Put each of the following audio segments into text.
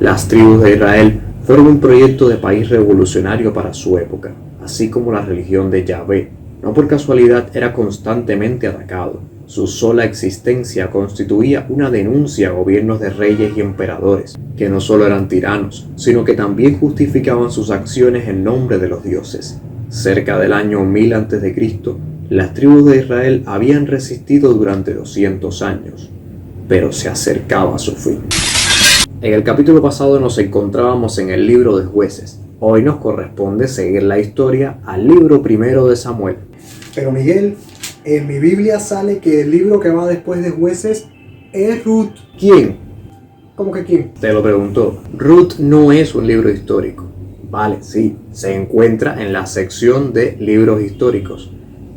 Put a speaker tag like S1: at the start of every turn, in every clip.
S1: Las tribus de Israel fueron un proyecto de país revolucionario para su época, así como la religión de Yahvé. No por casualidad era constantemente atacado. Su sola existencia constituía una denuncia a gobiernos de reyes y emperadores, que no solo eran tiranos, sino que también justificaban sus acciones en nombre de los dioses. Cerca del año 1000 a.C., las tribus de Israel habían resistido durante 200 años, pero se acercaba a su fin. En el capítulo pasado nos encontrábamos en el libro de Jueces. Hoy nos corresponde seguir la historia al libro primero de Samuel.
S2: Pero Miguel, en mi Biblia sale que el libro que va después de Jueces es Ruth.
S1: ¿Quién?
S2: ¿Cómo que quién?
S1: Te lo preguntó. Ruth no es un libro histórico. Vale, sí, se encuentra en la sección de libros históricos,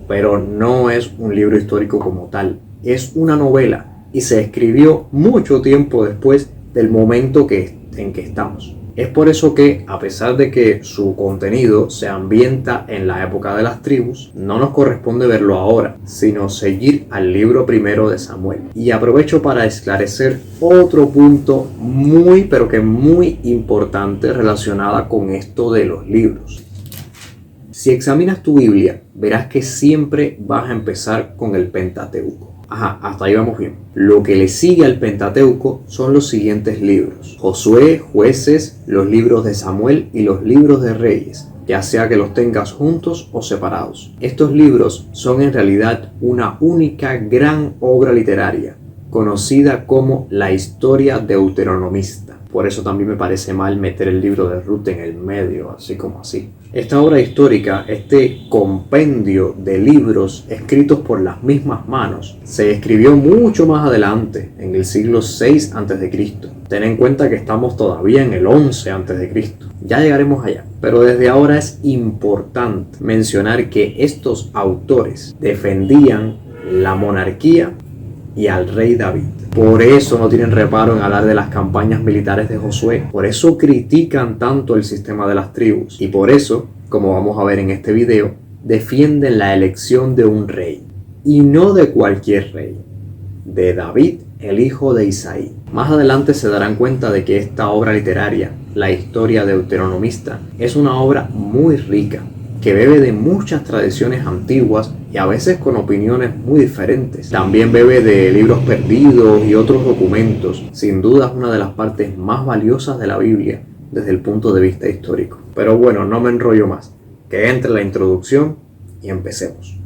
S1: pero no es un libro histórico como tal. Es una novela y se escribió mucho tiempo después del momento en que estamos. Es por eso que, a pesar de que su contenido se ambienta en la época de las tribus, no nos corresponde verlo ahora, sino seguir al libro primero de Samuel. Y aprovecho para esclarecer otro punto muy importante relacionado con esto de los libros. Si examinas tu Biblia, verás que siempre vas a empezar con el Pentateuco. Ajá, hasta ahí vamos bien. Lo que le sigue al Pentateuco son los siguientes libros: Josué, Jueces, los libros de Samuel y los libros de Reyes, ya sea que los tengas juntos o separados. Estos libros son en realidad una única gran obra literaria, conocida como la historia deuteronomista. Por eso también me parece mal meter el libro de Ruth en el medio, así como así. Esta obra histórica, este compendio de libros escritos por las mismas manos, se escribió mucho más adelante, en el siglo VI a.C. Ten en cuenta que estamos todavía en el 11 a.C. Ya llegaremos allá. Pero desde ahora es importante mencionar que estos autores defendían la monarquía y al rey David. Por eso no tienen reparo en hablar de las campañas militares de Josué. Por eso critican tanto el sistema de las tribus. Y por eso, como vamos a ver en este video, defienden la elección de un rey. Y no de cualquier rey. De David, el hijo de Isaí. Más adelante se darán cuenta de que esta obra literaria, la historia deuteronomista, es una obra muy rica, que bebe de muchas tradiciones antiguas y a veces con opiniones muy diferentes. También bebe de libros perdidos y otros documentos. Sin duda es una de las partes más valiosas de la Biblia desde el punto de vista histórico. Pero bueno, no me enrollo más. Que entre la introducción y empecemos.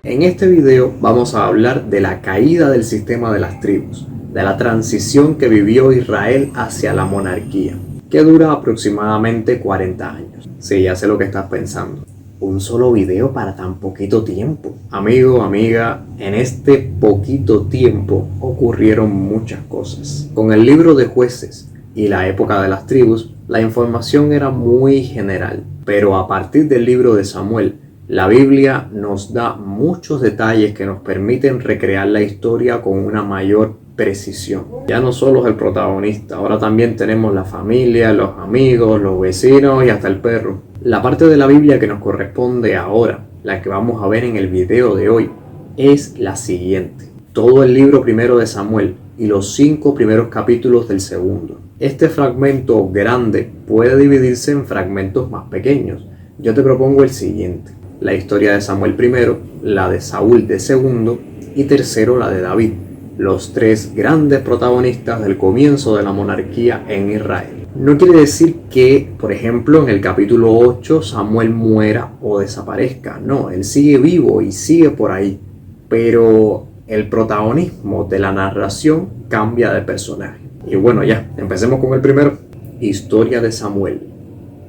S1: En este video vamos a hablar de la caída del sistema de las tribus, de la transición que vivió Israel hacia la monarquía, que dura aproximadamente 40 años. Sí, ya sé lo que estás pensando. ¿Un solo video para tan poquito tiempo? Amigo, amiga, en este poquito tiempo ocurrieron muchas cosas. Con el libro de Jueces y la época de las tribus, la información era muy general, pero a partir del libro de Samuel, la Biblia nos da muchos detalles que nos permiten recrear la historia con una mayor precisión. Ya no solo es el protagonista, ahora también tenemos la familia, los amigos, los vecinos y hasta el perro. La parte de la Biblia que nos corresponde ahora, la que vamos a ver en el video de hoy, es la siguiente: todo el libro primero de Samuel y los 5 primeros capítulos del segundo. Este fragmento grande puede dividirse en fragmentos más pequeños. Yo te propongo el siguiente: la historia de Samuel primero, la de Saúl de segundo y tercero la de David, los 3 grandes protagonistas del comienzo de la monarquía en Israel. No quiere decir que, por ejemplo, en el capítulo 8 Samuel muera o desaparezca. No, él sigue vivo y sigue por ahí. Pero el protagonismo de la narración cambia de personaje. Y bueno, ya, empecemos con el primero. Historia de Samuel.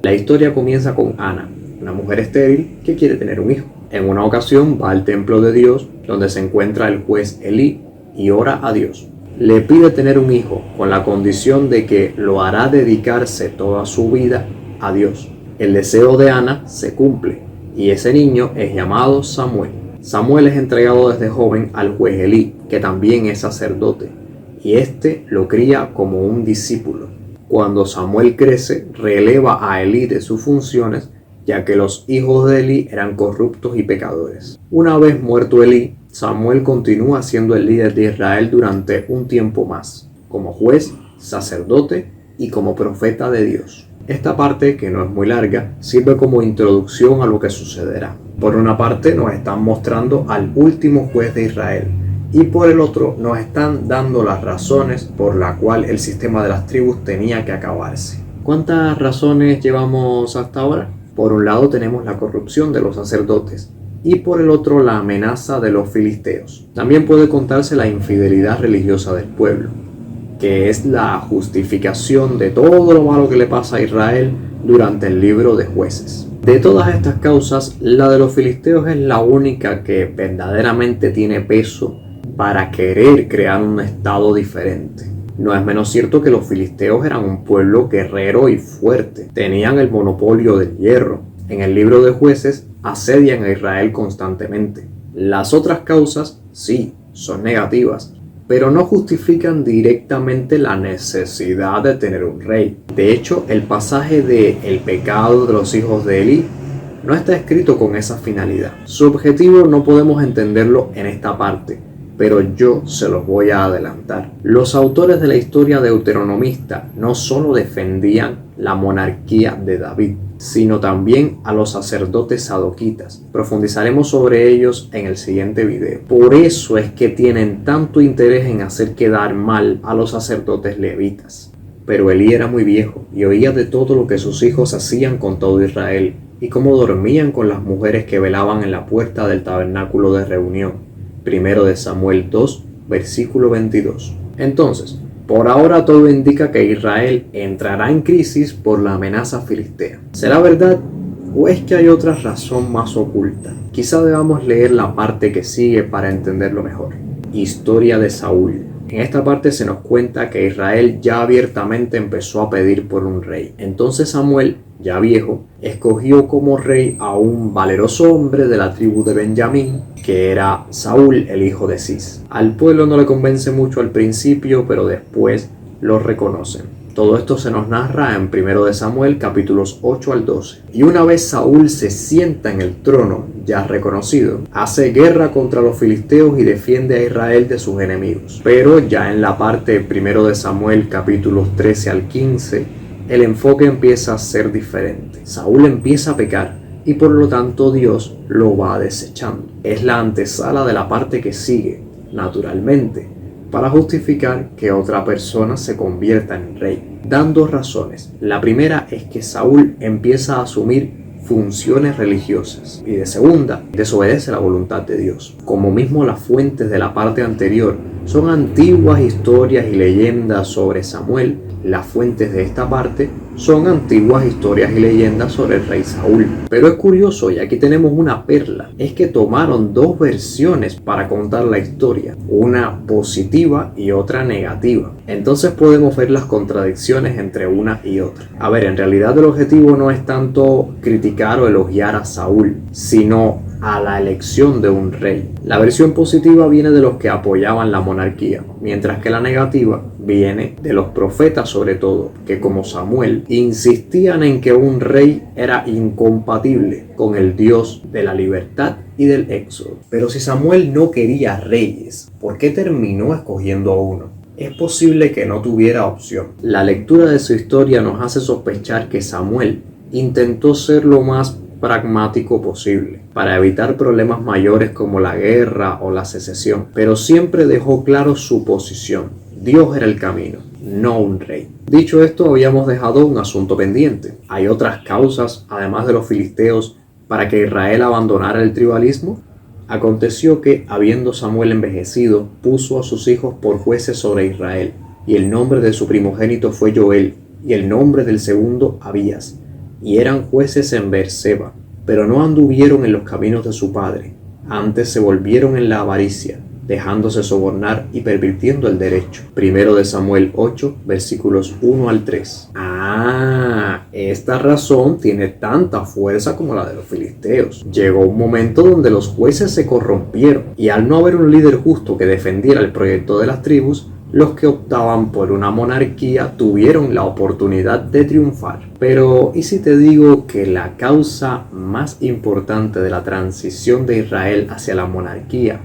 S1: La historia comienza con Ana, una mujer estéril que quiere tener un hijo. En una ocasión va al templo de Dios, donde se encuentra el juez Elí, y ora a Dios. Le pide tener un hijo con la condición de que lo hará dedicarse toda su vida a Dios. El deseo de Ana se cumple y ese niño es llamado Samuel. Samuel es entregado desde joven al juez Elí, que también es sacerdote, y este lo cría como un discípulo. Cuando Samuel crece, releva a Elí de sus funciones ya que los hijos de Elí eran corruptos y pecadores. Una vez muerto Elí, Samuel continúa siendo el líder de Israel durante un tiempo más, como juez, sacerdote y como profeta de Dios. Esta parte, que no es muy larga, sirve como introducción a lo que sucederá. Por una parte nos están mostrando al último juez de Israel, y por el otro nos están dando las razones por las cuales el sistema de las tribus tenía que acabarse. ¿Cuántas razones llevamos hasta ahora? Por un lado tenemos la corrupción de los sacerdotes y por el otro la amenaza de los filisteos. También puede contarse la infidelidad religiosa del pueblo, que es la justificación de todo lo malo que le pasa a Israel durante el libro de Jueces. De todas estas causas, la de los filisteos es la única que verdaderamente tiene peso para querer crear un estado diferente. No es menos cierto que los filisteos eran un pueblo guerrero y fuerte. Tenían el monopolio del hierro. En el libro de Jueces asedian a Israel constantemente. Las otras causas, sí, son negativas, pero no justifican directamente la necesidad de tener un rey. De hecho, el pasaje de el pecado de los hijos de Elí no está escrito con esa finalidad. Su objetivo no podemos entenderlo en esta parte, pero yo se los voy a adelantar. Los autores de la historia deuteronomista no solo defendían la monarquía de David, sino también a los sacerdotes sadoquitas. Profundizaremos sobre ellos en el siguiente video. Por eso es que tienen tanto interés en hacer quedar mal a los sacerdotes levitas. Pero Elí era muy viejo y oía de todo lo que sus hijos hacían con todo Israel y cómo dormían con las mujeres que velaban en la puerta del tabernáculo de reunión. Primero de Samuel 2, versículo 22. Entonces, por ahora todo indica que Israel entrará en crisis por la amenaza filistea. ¿Será verdad o es que hay otra razón más oculta? Quizá debamos leer la parte que sigue para entenderlo mejor. Historia de Saúl. En esta parte se nos cuenta que Israel ya abiertamente empezó a pedir por un rey. Entonces Samuel, ya viejo, escogió como rey a un valeroso hombre de la tribu de Benjamín, que era Saúl, el hijo de Cis. Al pueblo no le convence mucho al principio, pero después lo reconocen. Todo esto se nos narra en 1 de Samuel capítulos 8 al 12. Y una vez Saúl se sienta en el trono, ya reconocido, hace guerra contra los filisteos y defiende a Israel de sus enemigos. Pero ya en la parte 1 de Samuel capítulos 13 al 15, el enfoque empieza a ser diferente. Saúl empieza a pecar y por lo tanto Dios lo va desechando. Es la antesala de la parte que sigue, naturalmente, para justificar que otra persona se convierta en rey, dando razones. La primera es que Saúl empieza a asumir funciones religiosas y de segunda, desobedece la voluntad de Dios. Como mismo las fuentes de la parte anterior son antiguas historias y leyendas sobre Samuel, las fuentes de esta parte son antiguas historias y leyendas sobre el rey Saúl. Pero es curioso, y aquí tenemos una perla, es que tomaron dos versiones para contar la historia, una positiva y otra negativa. Entonces podemos ver las contradicciones entre una y otra. A ver, en realidad el objetivo no es tanto criticar o elogiar a Saúl, sino a la elección de un rey. La versión positiva viene de los que apoyaban la monarquía, mientras que la negativa viene de los profetas sobre todo, que como Samuel insistían en que un rey era incompatible con el Dios de la libertad y del éxodo. Pero si Samuel no quería reyes, ¿por qué terminó escogiendo a uno? Es posible que no tuviera opción. La lectura de su historia nos hace sospechar que Samuel intentó ser lo más pragmático posible para evitar problemas mayores como la guerra o la secesión, pero siempre dejó claro su posición. Dios era el camino, no un rey. Dicho esto, habíamos dejado un asunto pendiente. ¿Hay otras causas, además de los filisteos, para que Israel abandonara el tribalismo? Aconteció que, habiendo Samuel envejecido, puso a sus hijos por jueces sobre Israel, y el nombre de su primogénito fue Joel, y el nombre del segundo Abías, y eran jueces en Beerseba, pero no anduvieron en los caminos de su padre, antes se volvieron en la avaricia, dejándose sobornar y pervirtiendo el derecho. 1 de Samuel 8, versículos 1 al 3. Esta razón tiene tanta fuerza como la de los filisteos. Llegó un momento donde los jueces se corrompieron, y al no haber un líder justo que defendiera el proyecto de las tribus, los que optaban por una monarquía tuvieron la oportunidad de triunfar. Pero, ¿y si te digo que la causa más importante de la transición de Israel hacia la monarquía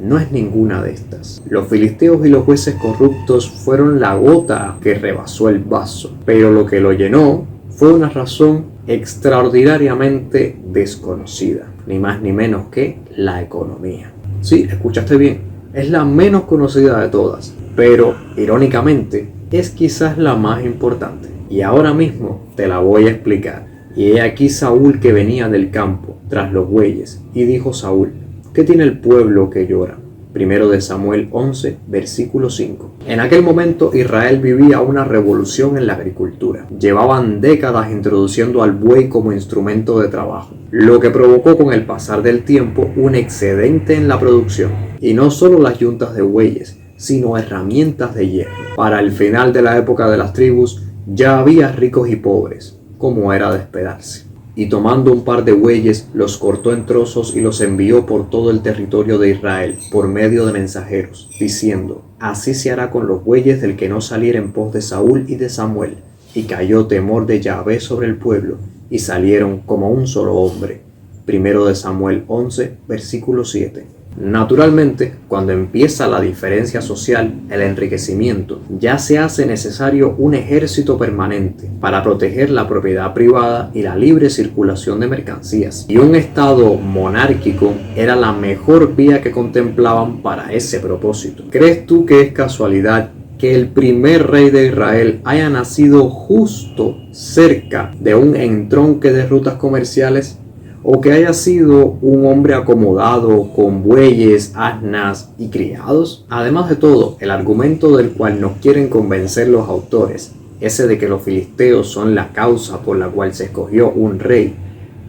S1: no es ninguna de estas? Los filisteos y los jueces corruptos fueron la gota que rebasó el vaso, pero lo que lo llenó fue una razón extraordinariamente desconocida, ni más ni menos que la economía. Sí, escuchaste bien. Es la menos conocida de todas, pero irónicamente es quizás la más importante. Y ahora mismo te la voy a explicar. Y he aquí Saúl que venía del campo tras los bueyes, y dijo Saúl: ¿qué tiene el pueblo que llora? Primero de Samuel 11, versículo 5. En aquel momento Israel vivía una revolución en la agricultura. Llevaban décadas introduciendo al buey como instrumento de trabajo, lo que provocó con el pasar del tiempo un excedente en la producción. Y no solo las yuntas de bueyes, sino herramientas de hierro. Para el final de la época de las tribus ya había ricos y pobres, como era de esperarse. Y tomando un par de bueyes, los cortó en trozos y los envió por todo el territorio de Israel, por medio de mensajeros, diciendo: así se hará con los bueyes del que no saliera en pos de Saúl y de Samuel. Y cayó temor de Yahvé sobre el pueblo, y salieron como un solo hombre. Primero de Samuel 11, versículo 7. Naturalmente, cuando empieza la diferencia social, el enriquecimiento, ya se hace necesario un ejército permanente para proteger la propiedad privada y la libre circulación de mercancías. Y un estado monárquico era la mejor vía que contemplaban para ese propósito. ¿Crees tú que es casualidad que el primer rey de Israel haya nacido justo cerca de un entronque de rutas comerciales? ¿O que haya sido un hombre acomodado con bueyes, asnas y criados? Además de todo, el argumento del cual nos quieren convencer los autores, ese de que los filisteos son la causa por la cual se escogió un rey,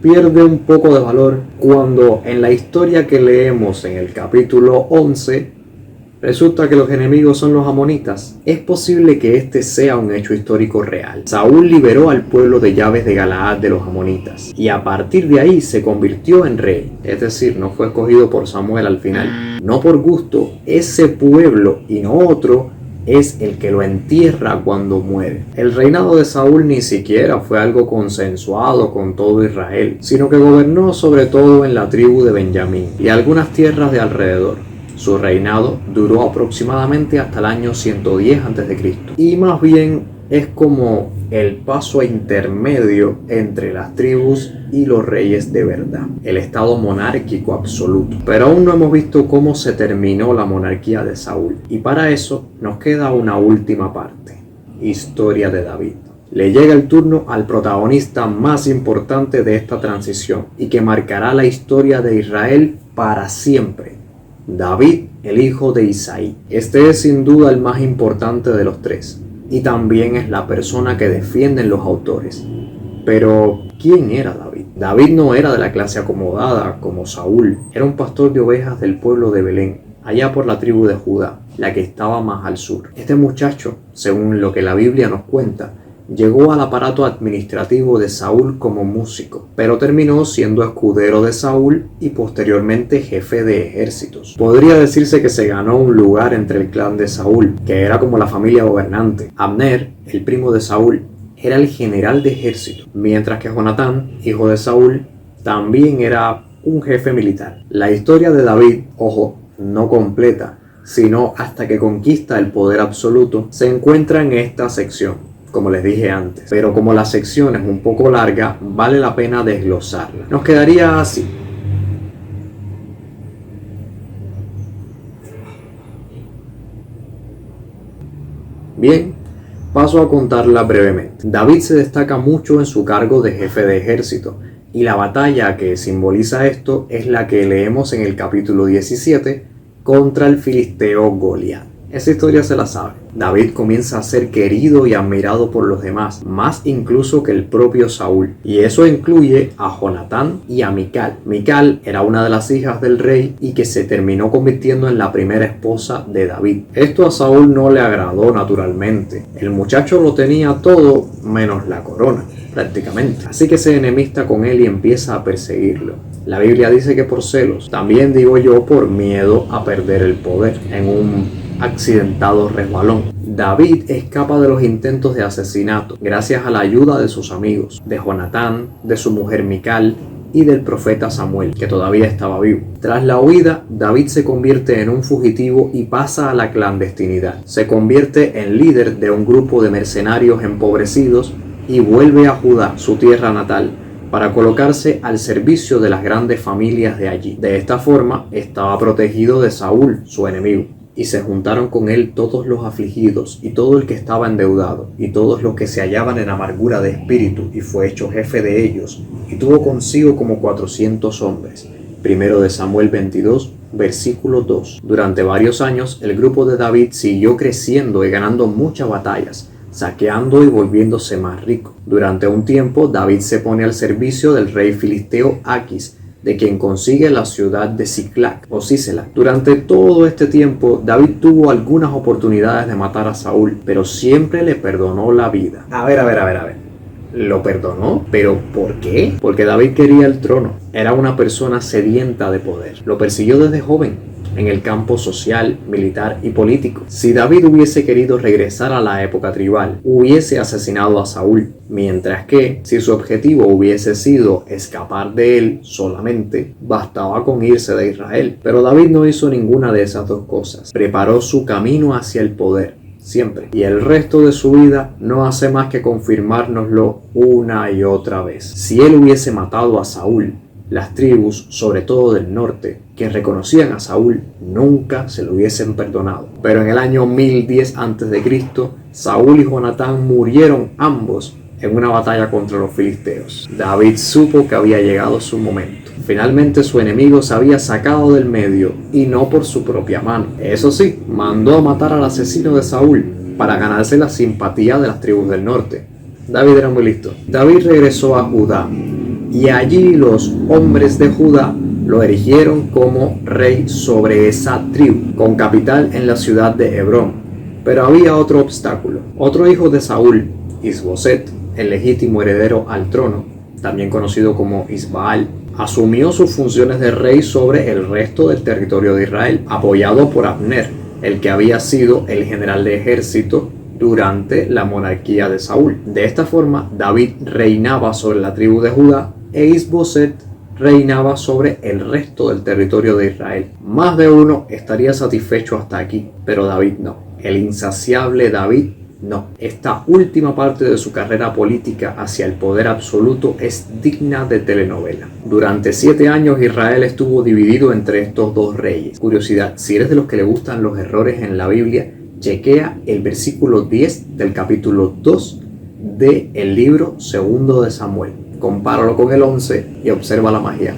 S1: pierde un poco de valor cuando en la historia que leemos en el capítulo 11, resulta que los enemigos son los amonitas. Es posible que este sea un hecho histórico real. Saúl liberó al pueblo de Yabes de Galaad de los amonitas y a partir de ahí se convirtió en rey. Es decir, no fue escogido por Samuel al final. No por gusto, ese pueblo y no otro es el que lo entierra cuando muere. El reinado de Saúl ni siquiera fue algo consensuado con todo Israel, sino que gobernó sobre todo en la tribu de Benjamín y algunas tierras de alrededor. Su reinado duró aproximadamente hasta el año 110 a.C. y más bien es como el paso intermedio entre las tribus y los reyes de verdad, el estado monárquico absoluto. Pero aún no hemos visto cómo se terminó la monarquía de Saúl, y para eso nos queda una última parte: historia de David. Le llega el turno al protagonista más importante de esta transición y que marcará la historia de Israel para siempre: David, el hijo de Isaí. Este es sin duda el más importante de los tres, y también es la persona que defienden los autores. Pero, ¿quién era David? David no era de la clase acomodada como Saúl. Era un pastor de ovejas del pueblo de Belén, allá por la tribu de Judá, la que estaba más al sur. Este muchacho, según lo que la Biblia nos cuenta, llegó al aparato administrativo de Saúl como músico, pero terminó siendo escudero de Saúl y posteriormente jefe de ejércitos. Podría decirse que se ganó un lugar entre el clan de Saúl, que era como la familia gobernante. Abner, el primo de Saúl, era el general de ejército, mientras que Jonatán, hijo de Saúl, también era un jefe militar. La historia de David, ojo, no completa, sino hasta que conquista el poder absoluto, se encuentra en esta sección, como les dije antes. Pero como la sección es un poco larga, vale la pena desglosarla. Nos quedaría así. Bien, paso a contarla brevemente. David se destaca mucho en su cargo de jefe de ejército, y la batalla que simboliza esto es la que leemos en el capítulo 17 contra el filisteo Goliat. Esa historia se la sabe. David comienza a ser querido y admirado por los demás, más incluso que el propio Saúl. Y eso incluye a Jonatán y a Mical. Mical era una de las hijas del rey y que se terminó convirtiendo en la primera esposa de David. Esto a Saúl no le agradó naturalmente. El muchacho lo tenía todo menos la corona, prácticamente. Así que se enemista con él y empieza a perseguirlo. La Biblia dice que por celos, también digo yo por miedo a perder el poder. En un accidentado resbalón. David escapa de los intentos de asesinato gracias a la ayuda de sus amigos, de Jonatán, de su mujer Mical y del profeta Samuel, que todavía estaba vivo. Tras la huida, David se convierte en un fugitivo y pasa a la clandestinidad. Se convierte en líder de un grupo de mercenarios empobrecidos y vuelve a Judá, su tierra natal, para colocarse al servicio de las grandes familias de allí. De esta forma, estaba protegido de Saúl, su enemigo. Y se juntaron con él todos los afligidos, y todo el que estaba endeudado, y todos los que se hallaban en amargura de espíritu, y fue hecho jefe de ellos, y tuvo consigo como 400 hombres. Primero de Samuel 22, versículo 2. Durante varios años, el grupo de David siguió creciendo y ganando muchas batallas, saqueando y volviéndose más rico. Durante un tiempo, David se pone al servicio del rey filisteo Aquis, de quien consigue la ciudad de Siclac o Sisela. Durante todo este tiempo, David tuvo algunas oportunidades de matar a Saúl, pero siempre le perdonó la vida. A ver. ¿Lo perdonó? ¿Pero por qué? Porque David quería el trono. Era una persona sedienta de poder. Lo persiguió desde joven en el campo social, militar y político. Si David hubiese querido regresar a la época tribal, hubiese asesinado a Saúl, mientras que, si su objetivo hubiese sido escapar de él solamente, bastaba con irse de Israel. Pero David no hizo ninguna de esas dos cosas. Preparó su camino hacia el poder, siempre. Y el resto de su vida no hace más que confirmárnoslo una y otra vez. Si él hubiese matado a Saúl, las tribus, sobre todo del norte, que reconocían a Saúl, nunca se lo hubiesen perdonado. Pero en el año 1010 a.C., Saúl y Jonatán murieron ambos en una batalla contra los filisteos. David supo que había llegado su momento. Finalmente su enemigo se había sacado del medio, y no por su propia mano. Eso sí, mandó a matar al asesino de Saúl para ganarse la simpatía de las tribus del norte. David era muy listo. David regresó a Judá, y allí los hombres de Judá lo erigieron como rey sobre esa tribu, con capital en la ciudad de Hebrón. Pero había otro obstáculo. Otro hijo de Saúl, Isboset, el legítimo heredero al trono, también conocido como Isbaal, asumió sus funciones de rey sobre el resto del territorio de Israel, apoyado por Abner, el que había sido el general de ejército durante la monarquía de Saúl. De esta forma, David reinaba sobre la tribu de Judá e Isboset reinaba sobre el resto del territorio de Israel. Más de uno estaría satisfecho hasta aquí, pero David no. El insaciable David no. Esta última parte de su carrera política hacia el poder absoluto es digna de telenovela. Durante 7 años Israel estuvo dividido entre estos dos reyes. Curiosidad, si eres de los que le gustan los errores en la Biblia, chequea el versículo 10 del capítulo 2 del libro segundo de Samuel. Compáralo con el 11 y observa la magia.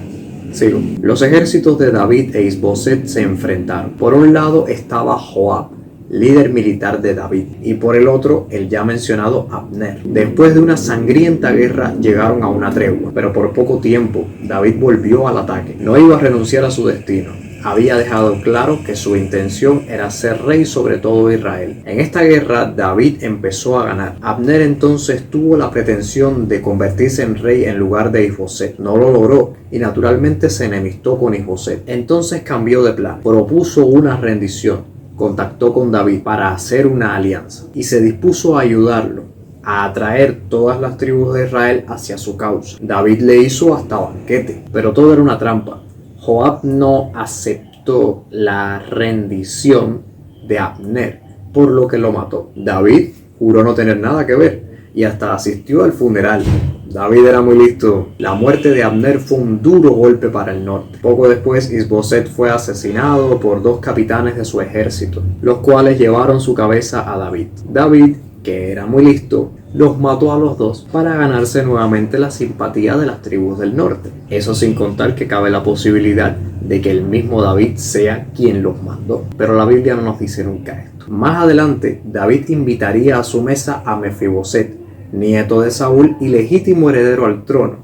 S1: Sigo. Los ejércitos de David e Isboset se enfrentaron. Por un lado estaba Joab, líder militar de David, y por el otro el ya mencionado Abner. Después de una sangrienta guerra llegaron a una tregua, pero por poco tiempo David volvió al ataque. No iba a renunciar a su destino. Había dejado claro que su intención era ser rey sobre todo Israel. En esta guerra David empezó a ganar. Abner entonces tuvo la pretensión de convertirse en rey en lugar de Isboset. No lo logró y naturalmente se enemistó con Isboset. Entonces cambió de plan. Propuso una rendición. Contactó con David para hacer una alianza y se dispuso a ayudarlo a atraer todas las tribus de Israel hacia su causa. David le hizo hasta banquete, pero todo era una trampa. Joab no aceptó la rendición de Abner, por lo que lo mató. David juró no tener nada que ver y hasta asistió al funeral. David era muy listo. La muerte de Abner fue un duro golpe para el norte. Poco después, Isboset fue asesinado por 2 capitanes de su ejército, los cuales llevaron su cabeza a David. David, que era muy listo, los mató a los dos para ganarse nuevamente la simpatía de las tribus del norte. Eso sin contar que cabe la posibilidad de que el mismo David sea quien los mandó. Pero la Biblia no nos dice nunca esto. Más adelante, David invitaría a su mesa a Mefiboset, nieto de Saúl y legítimo heredero al trono,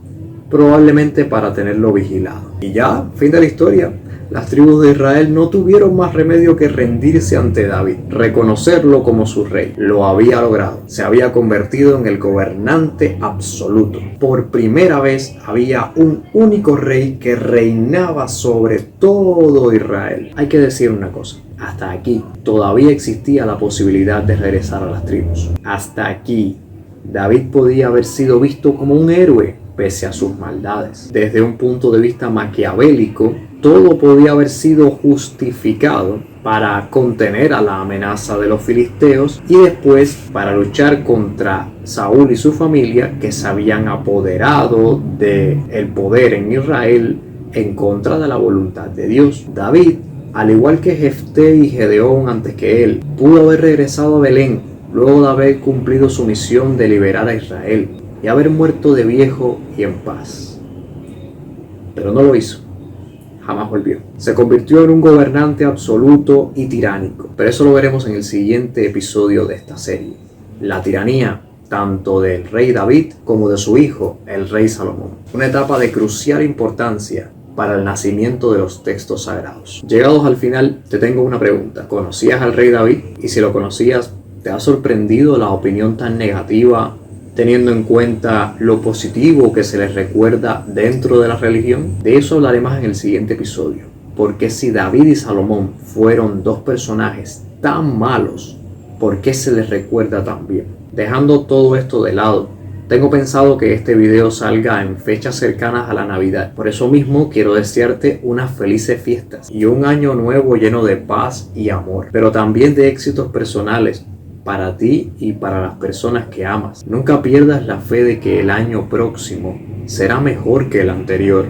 S1: probablemente para tenerlo vigilado. Y ya, fin de la historia. las tribus de Israel no tuvieron más remedio que rendirse ante David, reconocerlo como su rey. Lo había logrado, se había convertido en el gobernante absoluto. Por primera vez había un único rey que reinaba sobre todo Israel. Hay que decir una cosa. Hasta aquí todavía existía la posibilidad de regresar a las tribus. Hasta aquí David podía haber sido visto como un héroe pese a sus maldades. Desde un punto de vista maquiavélico, todo podía haber sido justificado para contener a la amenaza de los filisteos y después para luchar contra Saúl y su familia, que se habían apoderado del poder en Israel en contra de la voluntad de Dios. David, al igual que Jefté y Gedeón antes que él, pudo haber regresado a Belén luego de haber cumplido su misión de liberar a Israel y haber muerto de viejo y en paz. Pero no lo hizo. Jamás volvió. Se convirtió en un gobernante absoluto y tiránico. Pero eso lo veremos en el siguiente episodio de esta serie. La tiranía tanto del rey David como de su hijo, el rey Salomón. Una etapa de crucial importancia para el nacimiento de los textos sagrados. Llegados al final, te tengo una pregunta. ¿Conocías al rey David? Y si lo conocías, ¿te ha sorprendido la opinión tan negativa, teniendo en cuenta lo positivo que se les recuerda dentro de la religión? De eso hablaré más en el siguiente episodio. Porque si David y Salomón fueron dos personajes tan malos, ¿por qué se les recuerda tan bien? Dejando todo esto de lado, tengo pensado que este video salga en fechas cercanas a la Navidad. Por eso mismo quiero desearte unas felices fiestas y un año nuevo lleno de paz y amor, pero también de éxitos personales para ti y para las personas que amas. Nunca pierdas la fe de que el año próximo será mejor que el anterior,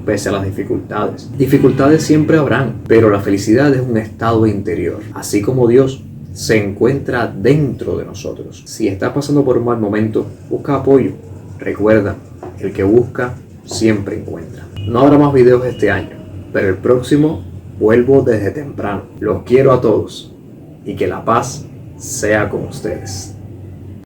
S1: pese a las dificultades. Dificultades siempre habrán, pero la felicidad es un estado interior, así como Dios se encuentra dentro de nosotros. Si estás pasando por un mal momento, busca apoyo. Recuerda, el que busca siempre encuentra. No habrá más videos este año, pero el próximo vuelvo desde temprano. Los quiero a todos y que la paz sea con ustedes.